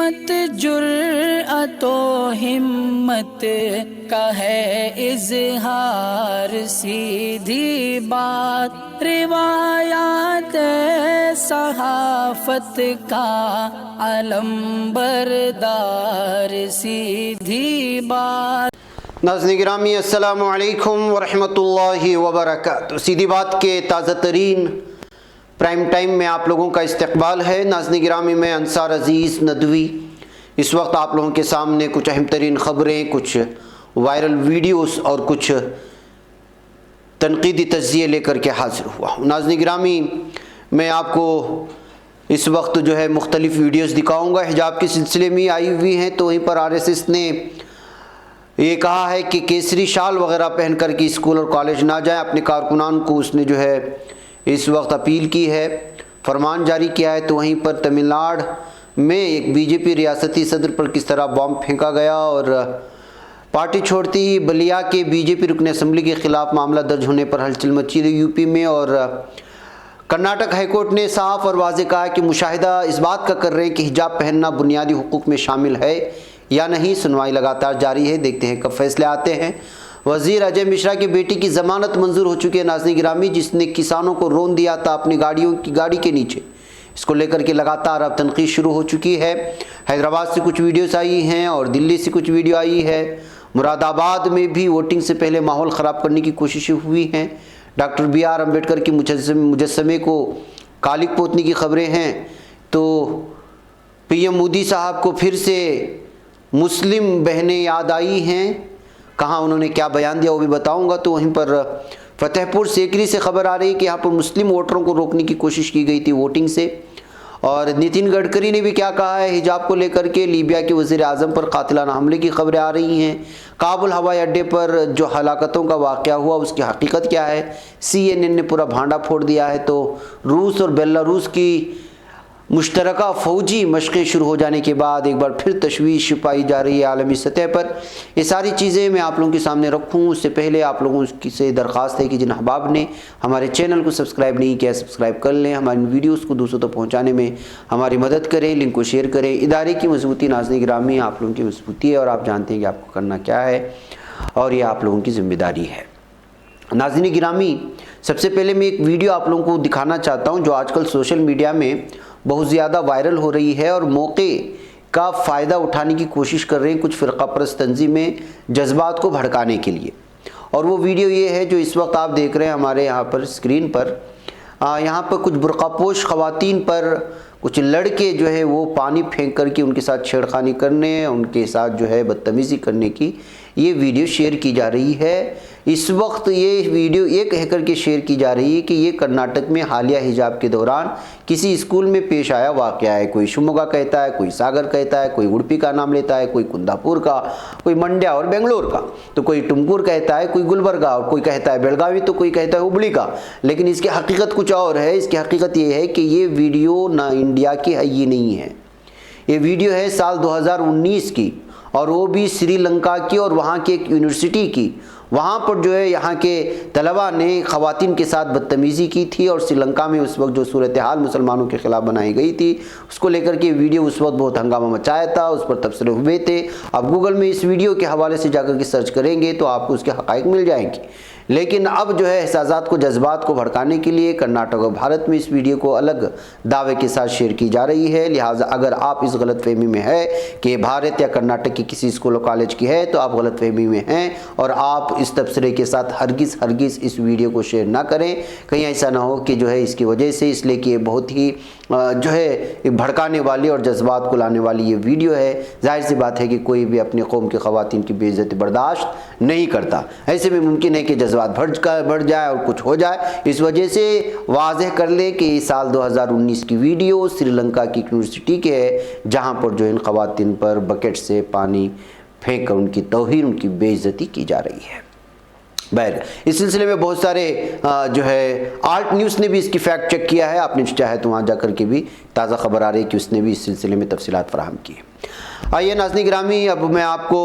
इज़्ज़त जुर्अतो हिम्मत का है इज़हार, सीधी बात रिवायात सहाफ़त का अलम बरदार, सीधी बात। नाज़रीन गिरामी अस्सलामु अलैकुम वरहमतुल्लाहि वबरकातुहू। सीधी बात के ताज़ा तरीन प्राइम टाइम में आप लोगों का इस्तकबाल है। नाज़रीन गिरामी मैं अंसार अज़ीज़ नदवी इस वक्त आप लोगों के सामने कुछ अहम तरीन ख़बरें, कुछ वायरल वीडियोस और कुछ तनकीदी तज्ज़िये लेकर के हाज़िर हुआ हूँ। नाज़रीन गिरामी मैं आपको इस वक्त जो है मुख्तलिफ़ वीडियोस दिखाऊँगा। हिजाब के सिलसिले में आई हुई हैं, तो वहीं पर RSS ने ये कहा है कि केसरी शाल वगैरह पहन कर के स्कूल और कॉलेज ना जाएं। अपने कारकुनान को उसने जो है इस वक्त अपील की है, फरमान जारी किया है। तो वहीं पर तमिलनाडु में एक बीजेपी रियासती सदर पर किस तरह बॉम्ब फेंका गया और पार्टी छोड़ती ही बलिया के बीजेपी रुकन असम्बली के खिलाफ मामला दर्ज होने पर हलचल मची रही यूपी में। और कर्नाटक हाईकोर्ट ने साफ और वाज़ेह कहा कि मुशाहिदा इस बात का कर रहे हैं कि हिजाब पहनना बुनियादी हुकूक में शामिल है या नहीं। सुनवाई लगातार जारी है, देखते हैं कब फैसले आते हैं। वज़ीर अजय मिश्रा की बेटी की ज़मानत मंजूर हो चुकी है। नाज़रीन गिरामी जिसने किसानों को रोन दिया था अपनी गाड़ी के नीचे, इसको लेकर के लगातार अब तनकीद शुरू हो चुकी है। हैदराबाद से कुछ वीडियोस आई हैं और दिल्ली से कुछ वीडियो आई है। मुरादाबाद में भी वोटिंग से पहले माहौल ख़राब करने की कोशिशें हुई हैं। डॉक्टर BR अम्बेडकर की मुजस्समे को कालिक पोतने की खबरें हैं। तो PM मोदी साहब को फिर से मुस्लिम बहनें याद आई हैं, कहाँ उन्होंने क्या बयान दिया वो भी बताऊंगा। तो वहीं पर फतेहपुर सीकरी से खबर आ रही है कि यहाँ पर मुस्लिम वोटरों को रोकने की कोशिश की गई थी वोटिंग से। और नितिन गडकरी ने भी क्या कहा है हिजाब को लेकर के। लीबिया के वज़ीर आज़म पर कातिलाना हमले की खबरें आ रही हैं। काबुल हवाई अड्डे पर जो हलाकतों का वाक़या हुआ उसकी हकीकत क्या है, CNN ने पूरा भांडा फोड़ दिया है। तो रूस और बेलारूस की मुश्तरका फ़ौजी मशक़ें शुरू हो जाने के बाद एक बार फिर तशवीश पाई जा रही है आलमी सतह पर। ये सारी चीज़ें मैं आप लोगों के सामने रखूँ उससे पहले आप लोगों से दरख्वास्त है कि जिन अहबाब ने हमारे चैनल को सब्सक्राइब नहीं किया सब्सक्राइब कर लें। हमारी वीडियोस को दूसरों तक पहुँचाने में हमारी मदद करें, लिंक को शेयर करें। इदारे की मजबूती नाज़रीन गिरामी आप लोगों की मजबूती है और आप जानते हैं कि आपको करना क्या है और ये आप लोगों की ज़िम्मेदारी है। नाज़रीन गिरामी सबसे पहले मैं एक वीडियो आप लोगों को दिखाना चाहता हूँ जो आजकल सोशल मीडिया में बहुत ज़्यादा वायरल हो रही है और मौके का फ़ायदा उठाने की कोशिश कर रहे हैं कुछ फ़िरक़ापरस्त तंज़ीमें जज्बात को भड़काने के लिए। और वो वीडियो ये है जो इस वक्त आप देख रहे हैं हमारे यहाँ पर स्क्रीन पर। यहाँ पर कुछ बुर्क़ापोश ख़वातीन पर कुछ लड़के जो है वो पानी फेंक करके उनके साथ छेड़खानी करने, उनके साथ जो है बदतमीज़ी करने की ये वीडियो शेयर की जा रही है। इस वक्त ये वीडियो ये कह कर के शेयर की जा रही है कि ये कर्नाटक में हालिया हिजाब के दौरान किसी स्कूल में पेश आया वाक़या है। कोई शिवमोगा कहता है, कोई सागर कहता है, कोई उडुपी का नाम लेता है, कोई कुंदापुर का, कोई मंड्या और बेंगलोर का, तो कोई टुमकुर कहता है, कोई गुलबर्गा और कोई कहता है बेलगावी, तो कोई कहता है हुबली का। लेकिन इसकी हकीकत कुछ और है। इसकी हकीकत ये है कि ये वीडियो ना इंडिया की है, ये नहीं है। ये वीडियो है साल 2019 की और वो भी श्रीलंका की और वहाँ की एक यूनिवर्सिटी की। वहाँ पर जो है यहाँ के तलबा ने ख़वातीन के साथ बदतमीज़ी की थी और श्रीलंका में उस वक्त जो सूरत हाल मुसलमानों के ख़िलाफ़ बनाई गई थी उसको लेकर के वीडियो उस वक्त बहुत हंगामा मचाया था, उस पर तबसरे हुए थे। अब गूगल में इस वीडियो के हवाले से जाकर के सर्च करेंगे तो आपको उसके हक़ाइक़ मिल जाएंगे। लेकिन अब जो है एहसासात को जज्बात को भड़काने के लिए कर्नाटक और भारत में इस वीडियो को अलग दावे के साथ शेयर की जा रही है। लिहाजा अगर आप इस गलतफहमी में है कि भारत या कर्नाटक की किसी स्कूल और कॉलेज की है तो आप गलतफहमी में हैं और आप इस तबसरे के साथ हरगिज़ इस वीडियो को शेयर ना करें। कहीं ऐसा ना हो कि जो है इसकी वजह से, इसलिए कि ये बहुत ही जो है भड़काने वाली और जज्बात को लाने वाली ये वीडियो है। जाहिर सी बात है कि कोई भी अपने कौम के ख़वातीन की बेइज्जती बर्दाश्त नहीं करता। ऐसे में मुमकिन है कि जज्बात बढ़ जाए और कुछ हो जाए। इस वजह से वाज़ेह कर ले कि साल 2019 की वीडियो श्रीलंका की यूनिवर्सिटी के है जहाँ पर जो इन ख़वातीन पर बकेट से पानी फेंक कर उनकी तौहीन, उनकी बेइज्जती की जा रही है। बहर इस सिलसिले में बहुत सारे जो है आर्ट न्यूज़ ने भी इसकी फैक्ट चेक किया है। आपने चाहे तो वहाँ जाकर के भी ताज़ा खबर आ रही है कि उसने भी इस सिलसिले में तफसीलात फराहम की है। आइए नाज़रीन गिरामी अब मैं आपको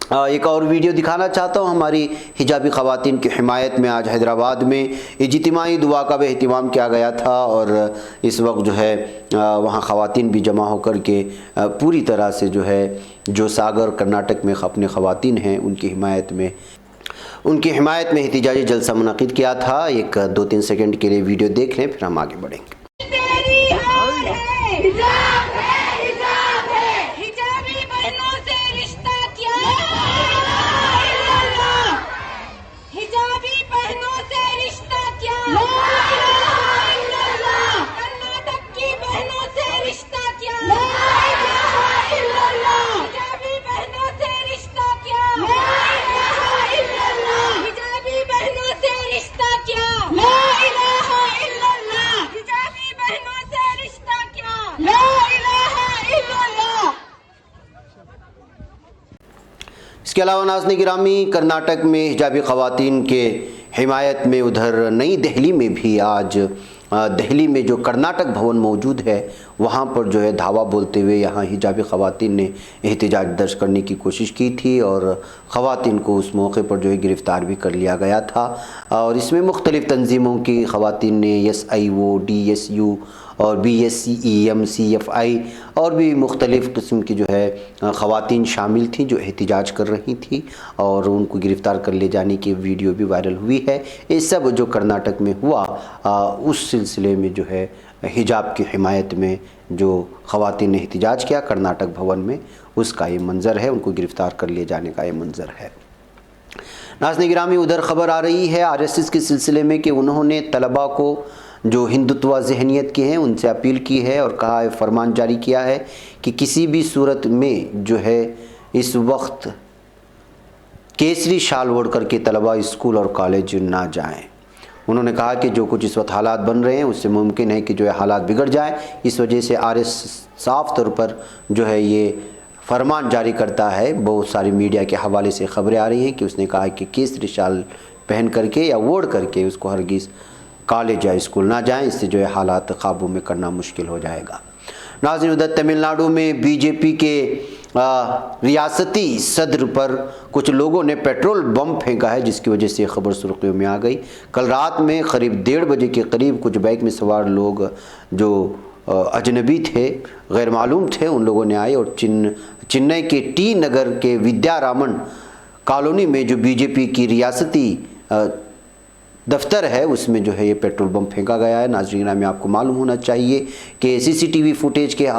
एक और वीडियो दिखाना चाहता हूँ। हमारी हिजाबी ख़वातीन की हिमायत में आज हैदराबाद में इज्तिमाई दुआ का भी एहतमाम किया गया था और इस वक्त जो है वहाँ ख़वातीन भी जमा होकर के पूरी तरह से जो है जो सागर कर्नाटक में अपने ख़वातीन हैं उनकी हिमायत में एहतिजाजी जलसा मुनक़िद किया था। एक 2-3 सेकंड के लिए वीडियो देख लें, फिर हम आगे बढ़ेंगे। इसके अलावा नाज़रीन गिरामी, कर्नाटक में हिजाबी ख़वातीन के हिमायत में उधर नई दिल्ली में भी आज दिल्ली में जो कर्नाटक भवन मौजूद है वहाँ पर जो है धावा बोलते हुए यहाँ हिजाबी ख़वातीन ने एहतिजाज दर्ज करने की कोशिश की थी और ख़वातीन को उस मौके पर जो है गिरफ़्तार भी कर लिया गया था। और इसमें मुख्तलिफ़ तंजीमों की ख़वातीन ने SIO, DSU और BSCEM, CFI और भी मुख्तलिफ़ किस्म की जो है ख़वातीन शामिल थी जो एहतिजाज कर रही थी और उनको गिरफ़्तार कर ले जाने की वीडियो भी वायरल हुई है। ये सब जो कर्नाटक में हुआ उस सिलसिले में जो है हिजाब की हिमायत में जो ख़वातीन ने एहतिजाज किया कर्नाटक भवन में, उसका ये मंज़र है, उनको गिरफ़्तार कर लिए जाने का ये मंज़र है। नाज़रीन गिरामी, उधर ख़बर आ रही है RSS के सिलसिले में कि उन्होंने तलबा को जो हिंदुत्व ज़हनियत के हैं उनसे अपील की है और कहा है, फरमान जारी किया है कि किसी भी सूरत में जो है इस वक्त केसरी शाल ओढ़ करके तलबा स्कूल और कॉलेज ना जाएं। उन्होंने कहा कि जो कुछ इस वक्त हालात बन रहे हैं उससे मुमकिन है कि जो है हालात बिगड़ जाए। इस वजह से RSS साफ़ तौर पर जो है ये फरमान जारी करता है। बहुत सारी मीडिया के हवाले से ख़बरें आ रही हैं कि उसने कहा कि केसरी शाल पहन करके या ओढ़ करके उसको हरगिज़ कॉलेज या स्कूल ना जाएं, इससे जो है हालात काबू में करना मुश्किल हो जाएगा। नाज़रीन, उधर तमिलनाडु में BJP के रियासती सदर पर कुछ लोगों ने पेट्रोल बम फेंका है जिसकी वजह से खबर सुर्खियों में आ गई। कल रात में करीब 1:30 बजे के करीब कुछ बाइक में सवार लोग जो अजनबी थे, गैर मालूम थे, उन लोगों ने आए और चेन्नई के T नगर के विद्यारामन कॉलोनी में जो BJP की रियासती दफ्तर है उसमें जो है ये पेट्रोल बम फेंका गया है। नाज़रीन में आपको मालूम होना चाहिए कि CCTV फुटेज के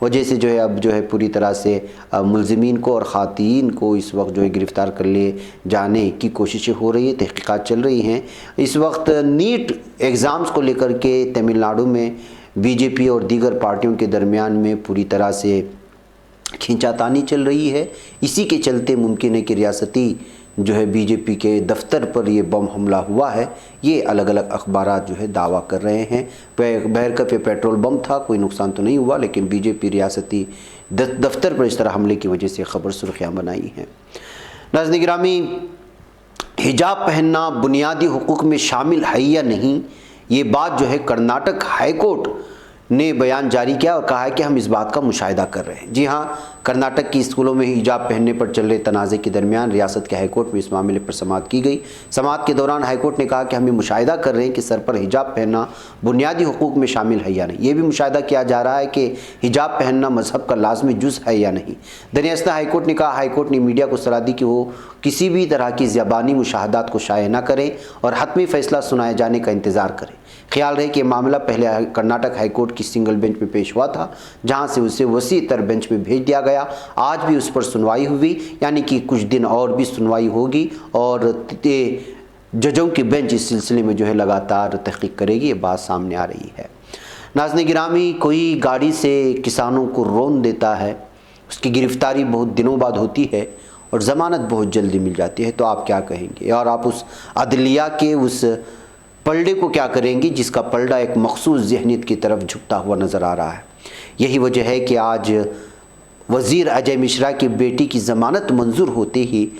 वजह से जो है अब जो है पूरी तरह से मुलजिमीन को और ख़ातीन को इस वक्त जो है गिरफ़्तार कर ले जाने की कोशिशें हो रही है, तहक़ीक़ात चल रही हैं। इस वक्त नीट एग्ज़ाम्स को लेकर के तमिलनाडु में BJP और दीगर पार्टियों के दरमियान में पूरी तरह से खींचातानी चल रही है। इसी के चलते मुमकिन है कि रियासती जो है BJP के दफ्तर पर ये बम हमला हुआ है। ये अलग अलग अखबारात जो है दावा कर रहे हैं। बहरकफ ये पेट्रोल बम था, कोई नुकसान तो नहीं हुआ, लेकिन BJP रियासती दफ्तर पर इस तरह हमले की वजह से खबर सुर्खियाँ बनाई हैं। नाज़रीन गिरामी, हिजाब पहनना बुनियादी हुकूक में शामिल है या नहीं, ये बात जो है कर्नाटक हाई कोर्ट ने बयान जारी किया और कहा है कि हम इस बात का मुशाहिदा कर रहे हैं। जी हाँ, कर्नाटक की स्कूलों में हिजाब पहनने पर चल रहे तनाज़े के दरमियान रियासत के हाईकोर्ट में इस मामले पर समाअत की गई। समाअत के दौरान हाईकोर्ट ने कहा कि हम ये मुशाहिदा कर रहे हैं कि सर पर हिजाब पहनना बुनियादी हुकूक में शामिल है या नहीं। ये भी मुशाहिदा किया जा रहा है कि हिजाब पहनना मजहब का लाजमी जुज़ है या नहीं। दरअसल हाईकोर्ट ने कहा, हाईकोर्ट ने मीडिया को सलाह दी कि वो किसी भी तरह की ज़बानी मुशाहदात को शाये न करें और हतमी फ़ैसला सुनाए जाने का इंतज़ार करें। ख्याल रहे कि मामला पहले कर्नाटक हाईकोर्ट की सिंगल बेंच में पेश हुआ था, जहां से उसे वसी तर बेंच में भेज दिया गया। आज भी उस पर सुनवाई हुई, यानी कि कुछ दिन और भी सुनवाई होगी और जजों की बेंच इस सिलसिले में जो है लगातार तहकीक करेगी। ये बात सामने आ रही है। नाज़रीन गिरामी, कोई गाड़ी से किसानों को रौंद देता है, उसकी गिरफ्तारी बहुत दिनों बाद होती है और ज़मानत बहुत जल्दी मिल जाती है, तो आप क्या कहेंगे? और आप उस अदलिया के उस पलड़े को क्या करेंगी जिसका पलड़ा एक मखसूस ज़हनियत की तरफ झुकता हुआ नज़र आ रहा है। यही वजह है कि आज वज़ीर अजय मिश्रा की बेटी की ज़मानत मंजूर होते ही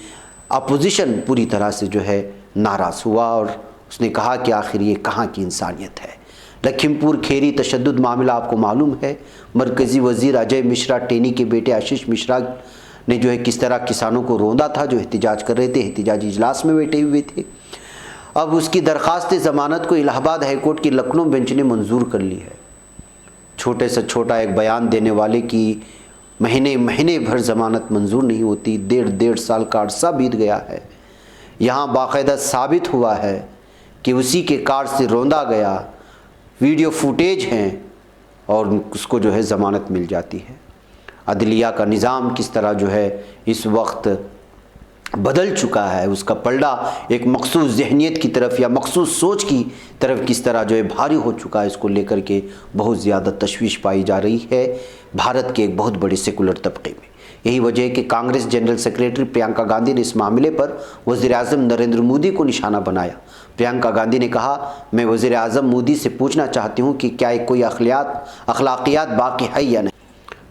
अपोजिशन पूरी तरह से जो है नाराज़ हुआ और उसने कहा कि आखिर ये कहाँ की इंसानियत है। लखीमपुर खेरी तशद्दुद मामला आपको मालूम है। मरकज़ी वज़ीर अजय मिश्रा टेनी के बेटे आशीष मिश्रा ने जो है किस तरह किसानों को रोंदा था जो एहतिजाज कर रहे थे, एहतिजाजी इजलास में बैठे हुए थे। अब उसकी दरख्वास्त ज़मानत को इलाहाबाद हाईकोर्ट की लखनऊ बेंच ने मंजूर कर ली है। छोटे से छोटा एक बयान देने वाले की महीने भर ज़मानत मंजूर नहीं होती। डेढ़ साल का अरसा बीत गया है। यहाँ बाकायदा साबित हुआ है कि उसी के कार से रौंदा गया, वीडियो फुटेज हैं और उसको जो है ज़मानत मिल जाती है। अदलिया का निज़ाम किस तरह जो है इस वक्त बदल चुका है, उसका पलड़ा एक मखसूस जहनीत की तरफ या मखसूस सोच की तरफ किस तरह जो है भारी हो चुका है, इसको लेकर के बहुत ज़्यादा तशवीश पाई जा रही है भारत के एक बहुत बड़े सेकुलर तबके में। यही वजह है कि कांग्रेस जनरल सेक्रेटरी प्रियंका गांधी ने इस मामले पर वज़ीर-ए-आज़म नरेंद्र मोदी को निशाना बनाया। प्रियंका गांधी ने कहा, मैं वज़ीर-ए-आज़म मोदी से पूछना चाहती हूँ कि क्या कोई अखलाकियात बाकी है या नहीं।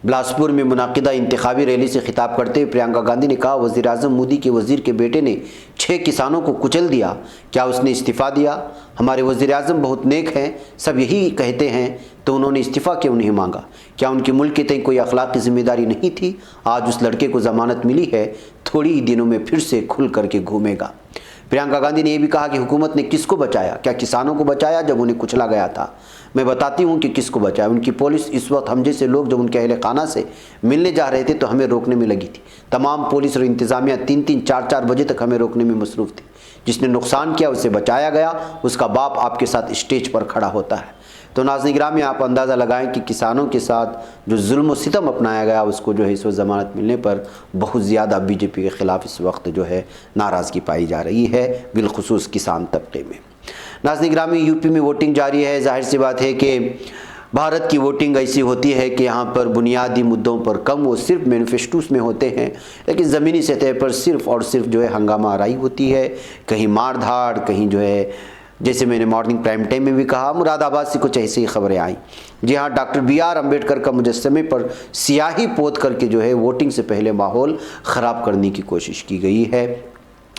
बिलासपुर में मुनाकिदा इंतखाबी रैली से खिताब करते हुए प्रियंका गांधी ने कहा, वज़ीर-ए-आज़म मोदी के वज़ीर के बेटे ने 6 किसानों को कुचल दिया, क्या उसने इस्तीफ़ा दिया? हमारे वज़ीर-ए-आज़म बहुत नेक हैं, सब यही कहते हैं, तो उन्होंने इस्तीफ़ा क्यों नहीं मांगा? क्या उनके मुल्क के तय कोई अखलाकी ज़िम्मेदारी नहीं थी? आज उस लड़के को ज़मानत मिली है, थोड़ी ही दिनों में फिर से खुल करके घूमेगा। प्रियंका गांधी ने यह भी कहा कि हुकूमत ने किसको बचाया? क्या किसानों को बचाया जब उन्हें कुचला गया था? मैं बताती हूँ कि किसको बचाया। उनकी पुलिस इस वक्त हम जैसे लोग जब उनके अहले खाना से मिलने जा रहे थे तो हमें रोकने में लगी थी। तमाम पुलिस और इंतज़ामिया 3-3, 4-4 बजे तक हमें रोकने में मसरूफ़ थी। जिसने नुकसान किया उसे बचाया गया, उसका बाप आपके साथ स्टेज पर खड़ा होता है। तो नाज़रीन गिरामी, आप अंदाज़ा लगाएं कि किसानों के साथ जो जुल्म व सितम अपनाया गया उसको जो है इस वक्त ज़मानत मिलने पर बहुत ज़्यादा बीजेपी के ख़िलाफ़ इस वक्त जो है नाराज़गी पाई जा रही है, बिलखुसूस किसान तबके में। नाज़रीन गिरामी, यूपी में वोटिंग जारी है। जाहिर सी बात है कि भारत की वोटिंग ऐसी होती है कि यहाँ पर बुनियादी मुद्दों पर कम वो सिर्फ मैनिफेस्टोस में होते हैं, लेकिन ज़मीनी सतह पर सिर्फ और सिर्फ जो है हंगामा आराई होती है। कहीं मार धाड़, कहीं जो है जैसे मैंने मॉर्निंग प्राइम टाइम में भी कहा, मुरादाबाद से कुछ ऐसी ही खबरें आई। जी हाँ, डॉक्टर BR अम्बेडकर का मुजस्समे पर स्याही पोत करके जो है वोटिंग से पहले माहौल ख़राब करने की कोशिश की गई है।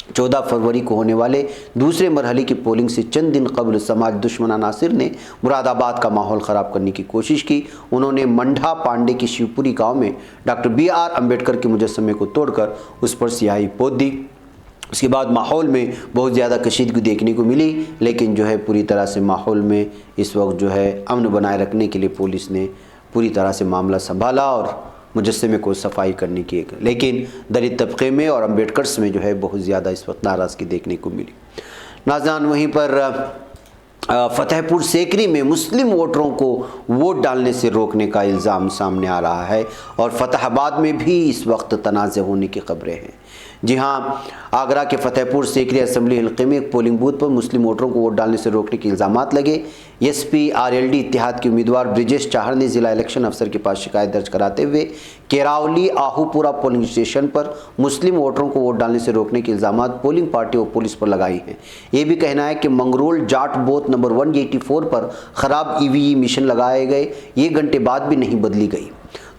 14 फरवरी को होने वाले दूसरे मरहले की पोलिंग से चंद दिन कबल समाज दुश्मन नासिर ने मुरादाबाद का माहौल ख़राब करने की कोशिश की। उन्होंने मंडा पांडे की शिवपुरी गांव में डॉक्टर BR अम्बेडकर के मुजस्समे को तोड़कर उस पर स्याही पोत दी। उसके बाद माहौल में बहुत ज़्यादा कशीदगी देखने को मिली, लेकिन जो है पूरी तरह से माहौल में इस वक्त जो है अमन बनाए रखने के लिए पुलिस ने पूरी तरह से मामला संभाला और मुजस्समे को सफाई करने की, लेकिन दलित तबके में और अम्बेडकर्स में जो है बहुत ज़्यादा इस वक्त नाराज़गी देखने को मिली। नाज़रान, वहीं पर फतेहपुर सेकरी में मुस्लिम वोटरों को वोट डालने से रोकने का इल्ज़ाम सामने आ रहा है और फतेहाबाद में भी इस वक्त तनाज़े होने की खबरें हैं। जी हाँ, आगरा के फतेहपुर सेकरी असम्बली हल्के में एक पोलिंग बूथ पर मुस्लिम वोटरों को वोट डालने से रोकने के इल्ज़ामात लगे। SP RLD इत्तेहाद के उम्मीदवार ब्रिजेश चाहर ने जिला इलेक्शन अफसर के पास शिकायत दर्ज कराते हुए केरावली आहूपुरा पोलिंग स्टेशन पर मुस्लिम वोटरों को वोट डालने से रोकने के इल्ज़ामात पोलिंग पार्टी और पुलिस पर लगाई हैं। ये भी कहना है कि मंगरोल जाट बूथ नंबर 184 पर ख़राब EVE मशीन लगाए गए, ये घंटे बाद भी नहीं बदली गई।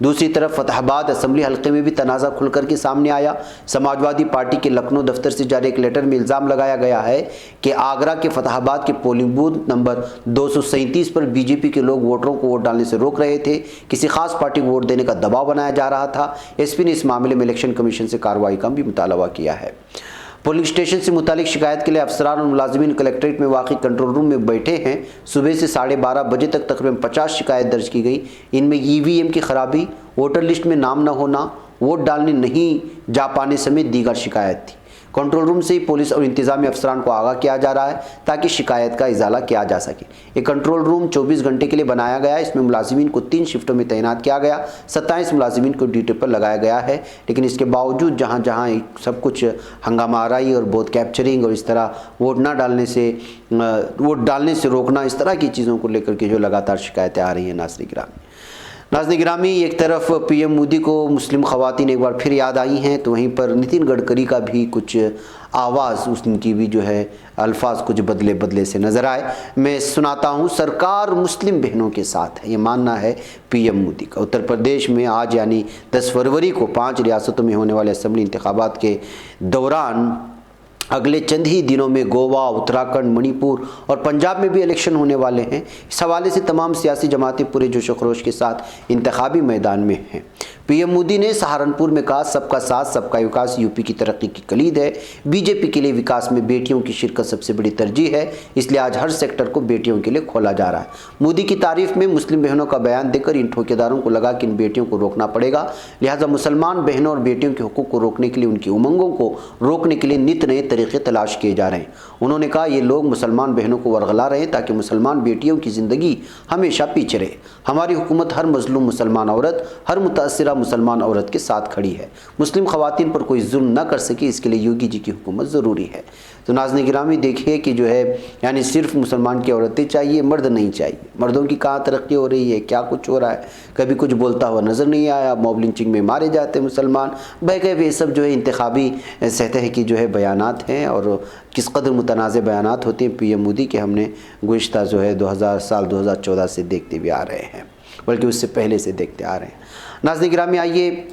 दूसरी तरफ फतेहाबाद असम्बली हल्के में भी तनाज़ा खुल कर के सामने आया। समाजवादी पार्टी के लखनऊ दफ्तर से जारी एक लेटर में इल्ज़ाम लगाया गया है कि आगरा के फतेहाबाद के पोलिंग बूथ नंबर 237 पर बीजेपी के लोग वोटरों को वोट डालने से रोक रहे थे। किसी खास पार्टी को वोट देने का दबाव बनाया जा रहा था। SP ने इस मामले में इलेक्शन कमीशन से कार्रवाई का भी मुतालबा किया है। पोलिंग स्टेशन से मुतालिक शिकायत के लिए अफसरान और मुलाजिमीन कलेक्ट्रेट में वाक़ई कंट्रोल रूम में बैठे हैं। सुबह से 12:30 बजे तक तकरीबन 50 शिकायत दर्ज की गई। इनमें EVM की खराबी, वोटर लिस्ट में नाम न होना, वोट डालने नहीं जा पाने समेत दीगर शिकायत थी। कंट्रोल रूम से ही पुलिस और इंतजामी अफसरान को आगाह किया जा रहा है ताकि शिकायत का इजाला किया जा सके। ये कंट्रोल रूम 24 घंटे के लिए बनाया गया है। इसमें मुलाजिमीन को 3 शिफ्टों में तैनात किया गया। 27 मुलाजिमीन को ड्यूटी पर लगाया गया है, लेकिन इसके बावजूद जहाँ जहाँ सब कुछ हंगामा आराई और बहुत कैप्चरिंग और इस तरह वोट डालने से रोकना, इस तरह की चीज़ों को लेकर के जो लगातार शिकायतें आ रही हैं। नाज़रीन गिरामी, एक तरफ PM मोदी को मुस्लिम ख़वातीन एक बार फिर याद आई हैं, तो वहीं पर नितिन गडकरी का भी कुछ आवाज़, उनकी भी जो है अल्फाज कुछ बदले से नज़र आए। मैं सुनाता हूँ। सरकार मुस्लिम बहनों के साथ है, ये मानना है PM मोदी का। उत्तर प्रदेश में आज यानी 10 फरवरी को 5 रियासतों में होने वाले असम्बली इंतखाबात के दौरान अगले चंद ही दिनों में गोवा, उत्तराखंड, मणिपुर और पंजाब में भी इलेक्शन होने वाले हैं। इस हवाले से तमाम सियासी जमातें पूरे जोश व खरोश के साथ इंतखाबी मैदान में हैं। पीएम मोदी ने सहारनपुर में कहा, सबका साथ सबका विकास यूपी की तरक्की की कलीद है। बीजेपी के लिए विकास में बेटियों की शिरकत सबसे बड़ी तरजीह है, इसलिए आज हर सेक्टर को बेटियों के लिए खोला जा रहा है। मोदी की तारीफ में मुस्लिम बहनों का बयान देकर इन ठेकेदारों को लगा कि इन बेटियों को रोकना पड़ेगा, लिहाजा मुसलमान बहनों और बेटियों के हुकूक को रोकने के लिए, उनकी उमंगों को रोकने के लिए नित नए तरीके तलाश किए जा रहे हैं। उन्होंने कहा, ये लोग मुसलमान बहनों को वरगला रहे हैं ताकि मुसलमान बेटियों की ज़िंदगी हमेशा पीछे रहे। हमारी हुकूमत हर मजलूम मुसलमान औरत, हर मुतासिरा मुसलमान औरत के साथ खड़ी है। मुस्लिम ख़वातीन पर कोई जुल्म न कर सके, इसके लिए योगी जी की हुकूमत ज़रूरी है। तो नाज़रीन गिरामी, देखिए कि जो है यानी सिर्फ मुसलमान की औरतें चाहिए, मर्द नहीं चाहिए। मर्दों की कहाँ तरक्की हो रही है, क्या कुछ हो रहा है, कभी कुछ बोलता हुआ नज़र नहीं आया। मॉब लिंचिंग में मारे जाते हैं मुसलमान, बहके ये सब जो है इंतखाबी सतह की जो है बयानात हैं और किस कदर मुतनाज़ बयानात होते हैं पीएम मोदी के, हमने गुज़िश्ता जो है 2014 से देखते भी आ रहे हैं, बल्कि उससे पहले से देखते आ रहे हैं। नाज़रीन गिरामी, आइए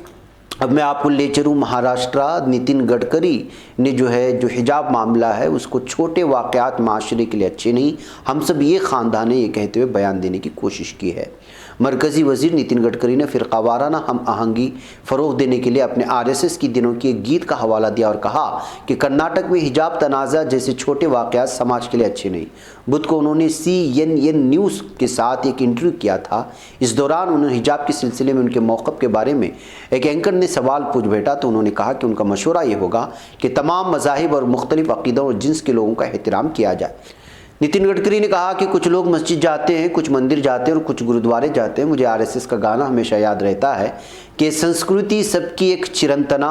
अब मैं आपको ले चलूँ महाराष्ट्र। नितिन गडकरी ने जो हिजाब मामला है उसको छोटे वाक़यात माशरे के लिए अच्छे नहीं, हम सब ये ख़ानदान है, ये कहते हुए बयान देने की कोशिश की है। मरकज़ी वज़ीर नितिन गडकरी ने फ़िरक़ावाराना हम आहंगी फ़रोग़ देने के लिए अपने RSS की दिनों के एक गीत का हवाला दिया और कहा कि कर्नाटक में हिजाब तनाज़ा जैसे छोटे वाक़यात समाज के लिए अच्छे नहीं। बुध को उन्होंने CNN न्यूज़ के साथ एक इंटरव्यू किया था। इस दौरान उन्होंने हिजाब के सिलसिले में उनके मौक़िफ़ के बारे में एक एंकर ने सवाल पूछ बैठा, तो उन्होंने कहा कि उनका मशवरा ये होगा कि तमाम मज़ाहिब और मुख्तलिफ़ अक़ीदों और जिन्स के लोगों का एहतराम किया जाए। नितिन गडकरी ने कहा कि कुछ लोग मस्जिद जाते हैं, कुछ मंदिर जाते हैं और कुछ गुरुद्वारे जाते हैं। मुझे RSS का गाना हमेशा याद रहता है कि संस्कृति सबकी एक चिरंतना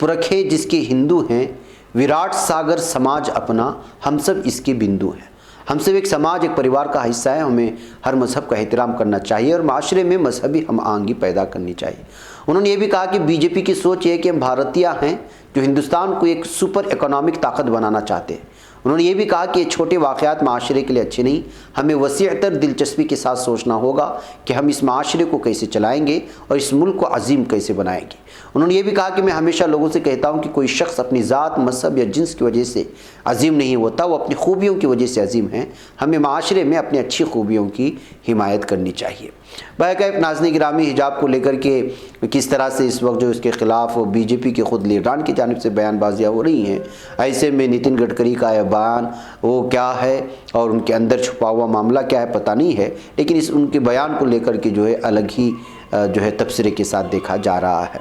पुरखे जिसके हिंदू हैं, विराट सागर समाज अपना, हम सब इसके बिंदु हैं। हम सब एक समाज, एक परिवार का हिस्सा है। हमें हर मज़हब का एहतराम करना चाहिए और माशरे में मजहबी हम आहंगी पैदा करनी चाहिए। उन्होंने ये भी कहा कि बीजेपी की सोच ये है कि हम भारतीय हैं जो हिंदुस्तान को एक सुपर इकोनॉमिक ताकत बनाना चाहते हैं। उन्होंने ये भी कहा कि ये छोटे वाक़यात माशरे के लिए अच्छे नहीं, हमें वसीअतर दिलचस्पी के साथ सोचना होगा कि हम इस माशरे को कैसे चलाएंगे और इस मुल्क को अजीम कैसे बनाएंगे। उन्होंने ये भी कहा कि मैं हमेशा लोगों से कहता हूँ कि कोई शख्स अपनी ज़ात, मज़हब या जिन्स की वजह से अजीम नहीं होता, वो अपनी खूबियों की वजह से अजीम है। हमें माशरे में अपनी अच्छी खूबियों की हिमायत करनी चाहिए। बहरकैफ नाज़रीन गिरामी, हिजाब को लेकर के किस तरह से इस वक्त जो इसके ख़िलाफ़ बीजेपी के ख़ुद लीडरान की जानिब से बयानबाजियाँ हो रही हैं, ऐसे में नितिन गडकरी का यह बयान वो क्या है और उनके अंदर छुपा हुआ मामला क्या है पता नहीं है, लेकिन इस उनके बयान को लेकर के जो है अलग ही जो है तबसरे के साथ देखा जा रहा है।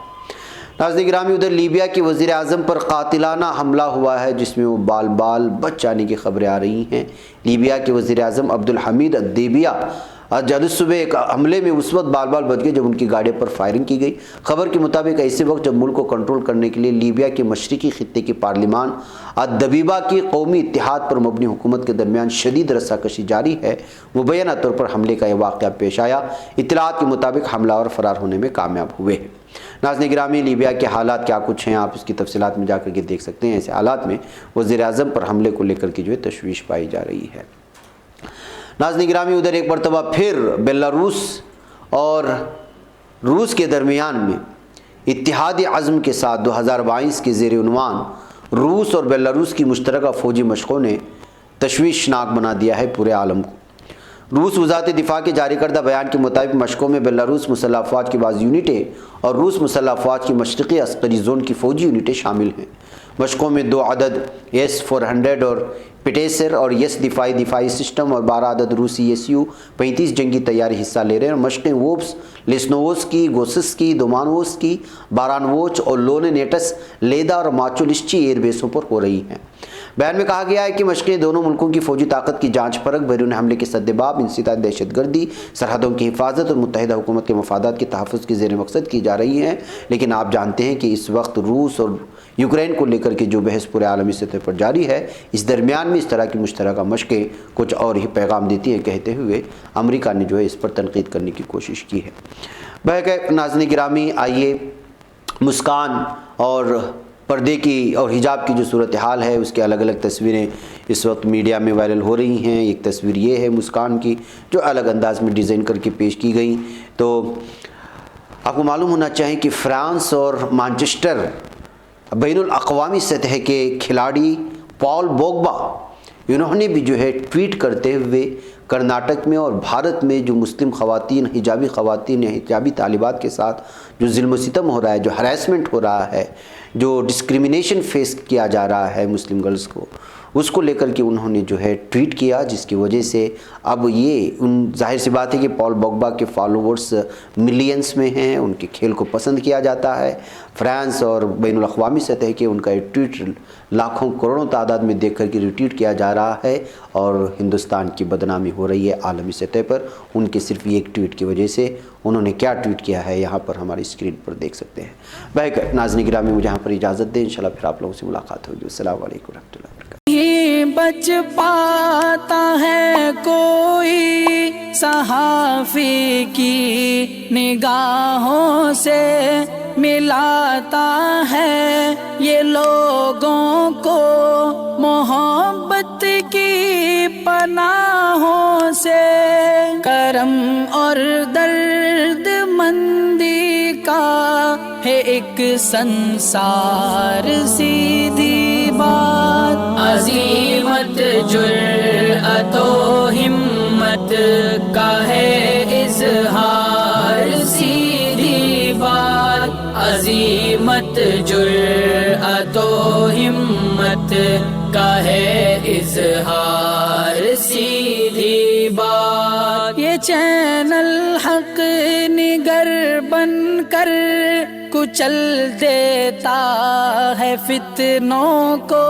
नाज़रीन गिरामी, उधर लीबिया के वज़ीर आज़म पर कातिलाना हमला हुआ है जिसमें वो बाल बाल बच जाने की खबरें आ रही हैं। लीबिया के वज़ीर आज़म अब्दुल हमीद अद्देबिया आज सुबह एक हमले में उस वक्त बाल बाल बच गए जब उनकी गाड़ियों पर फायरिंग की गई। खबर के मुताबिक ऐसे वक्त जब मुल्क को कंट्रोल करने के लिए लीबिया के मशरक़ी खित्ते की पार्लिमान अद-दबीबा की कौमी इत्तेहाद पर मबनी हुकूमत के दरमियान शदीद रस्साकशी जारी है, मुबैना तौर पर हमले का यह वाक़या पेश आया। इत्तलात के मुताबिक हमलावर फ़रार होने में कामयाब हुए हैं। नाज़रीन गिरामी, लीबिया के हालात क्या कुछ हैं आप इसकी तफसीलात में जाकर के देख सकते हैं। ऐसे हालात में वज़ीर आज़म पर हमले को लेकर के जो है तशवीश पाई जा रही है। नाज़रीन गिरामी, उधर एक मरतबा फिर बेलारूस और रूस के दरमियान में इत्तिहादी अज़्म के साथ 2022 के ज़ेर उन्वान रूस और बेलारूस की मुश्तरका फ़ौजी मशक़ों ने तशवीशनाक बना दिया है पूरे आलम को। रूस वज़ारत दिफ़ा के जारी करदा बयान के मुताबिक मशक़ों में बेलारूस मुसल्लह अफ़वाज की बाज़ यूनिटें और रूस मुसल्लह अफ़वाज की मशरक़ी अस्करी जोन की फ़ौजी यूनिटें शामिल हैं। मशक़ों में 2 अदद S-400 और पिटेसर और दिफ़ाई सिस्टम और 12 अदद रूसी Su-35 जंगी तैयारी हिस्सा ले रहे हैं। मशक़ें वोब्स, लिस्नोवोस्की, गोसिस्की, दोमानोवस्की, बारानवोच और लोनेनेटस, लेदा और माचोलिश्ची एयरबेसों पर हो रही हैं। बयान में कहा गया है कि मशक़ें दोनों मुल्कों की फ़ौजी ताकत की जाँच परख, बैरून हमले के सद्देबाब, इंसदाद दहशतगर्दी, सरहदों की हिफाजत और मुत्तहिदा हुकूमत के मफादात के तहफ़्फ़ुज़ के ज़ेर मकसद की जा रही हैं। लेकिन आप जानते हैं कि इस वक्त रूस और यूक्रेन को लेकर के जो बहस पूरे आलमी सतह पर जारी है, इस दरमियान में इस तरह की मुश्तरका मशक़ें कुछ और ही पैगाम देती हैं, कहते हुए अमेरिका ने जो है इस पर तनकीद करने की कोशिश की है। बहरकैफ नाज़रीन गिरामी, आइए मुस्कान और पर्दे की और हिजाब की जो सूरत हाल है उसके अलग अलग तस्वीरें इस वक्त मीडिया में वायरल हो रही हैं। एक तस्वीर ये है मुस्कान की जो अलग अंदाज में डिज़ाइन करके पेश की गई। तो आपको मालूम होना चाहिए कि फ्रांस और मैनचेस्टर बैनुल अक़वामी सतह के खिलाड़ी पॉल पोग्बा, इन्होंने भी जो है ट्वीट करते हुए कर्नाटक में और भारत में जो मुस्लिम ख़वातीन, हिजाबी ख़वातीन या हिजाबी तालिबात के साथ जो जुल्म सितम हो रहा है, जो हरासमेंट हो रहा है, जो डिस्क्रिमिनेशन फेस किया जा रहा है मुस्लिम गर्ल्स को, उसको लेकर के उन्होंने जो है ट्वीट किया, जिसकी वजह से अब ये जाहिर सी बात है कि पॉल पॉग्बा के फॉलोवर्स मिलियंस में हैं, उनके खेल को पसंद किया जाता है। फ्रांस और बैनुल अक़वामी सतह के उनका एक ट्वीट लाखों करोड़ों तादाद में देख कर के रिट्वीट किया जा रहा है और हिंदुस्तान की बदनामी हो रही है आलमी सतह पर, उनके सिर्फ एक ट्वीट की वजह से। उन्होंने क्या ट्वीट किया है यहाँ पर हमारी स्क्रीन पर देख सकते हैं। बहकर नाज़रीन गिरामी, मुझे यहाँ पर इजाज़त दें, इंशाल्लाह फिर आप लोगों से मुलाकात होगी। अस्सलाम वालेकुम रहमतुल्लाहि व बरकातहू। बच पाता है कोई सहाफ़ी की निगाहों से, मिलाता है ये लोगों को मोहब्बत की पनाहों से। करम और दर्द मंदी का है एक संसार, सीधी बात अज़ीमत जुर्अतो हिम्मत का है इज़हार, सीधी बात अज़ीमत जुर्अतो हिम्मत का है इज़हार, सीधी बात। ये चैनल हक निगर बनकर कुचल देता है फितनों को।